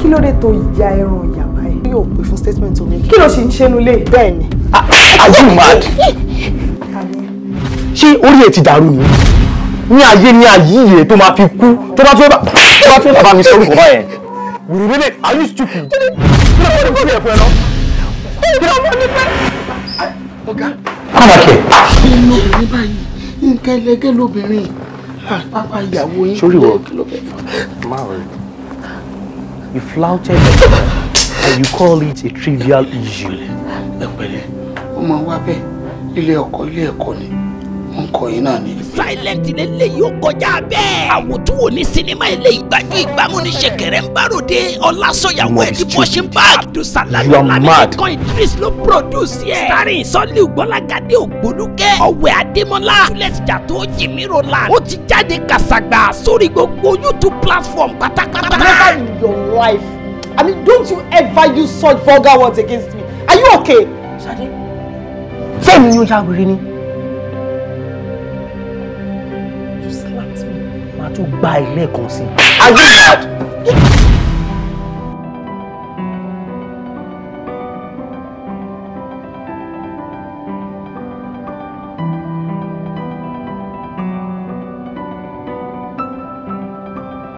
kí ló dé tó ìyá ẹran ìyàbá ẹ yóò pè fún statement omi kí ló ṣe ń ṣẹnu lé bẹ́ẹ̀ ni. Are you mad? Ṣé orí ẹ ti dàrú ni? Ní ayé yìí tó máa fi kú tó bá fẹ́ bàbá mi sọ̀rọ̀ bàbá yẹn. Wùrùwẹ́lẹ̀, are you stupid? Kí ló wọ́n ní kó yẹ fún ẹ lọ? Kí ló wọ́n ní fẹ́? Ọ̀gá. Kọ́mọ̀kẹ́. Inú obìnrin báyìí, nǹkan ẹlẹgẹ́ lóbìnrin. Pápá ìyàwó yín. Sórí wọ. You flouted it and you call it a trivial issue. Ẹ pẹ̀lẹ́, ó máa wá bẹ́ẹ̀ ilé ẹ̀kọ́ ni. Wọ́n kọ́ yín náà ni. Silent lélẹ́yìí ó kọjá bẹ́ẹ̀. Àwòtúwò ní sinimá eléyìí gbájú ìgbámú ní ṣẹ̀kẹ̀rẹ̀ ń báròdé Ọlásọ̀yàwó ẹ̀dí bọ́ṣin báàgì. Dùsàlàyé Ọlámilẹ́kan Idris ló produce ẹ̀. Starring Sọ́lí Ògbọ́lágadé Ògbólúkẹ́. Ọ̀wẹ̀ Adémọ́lá. Juliet Jàtó Jimmy Roland. Ó ti jáde kàṣàgbà sórí gbogbo YouTube platform pátápátá. Never in your life. I mean, don't you ever use such vulgar words against me. Are you okay? Ṣadé. Sẹ́mi ni ó jáwèrè ni. You slapped me. Màá tún gba ilé kan sí. Are you mad?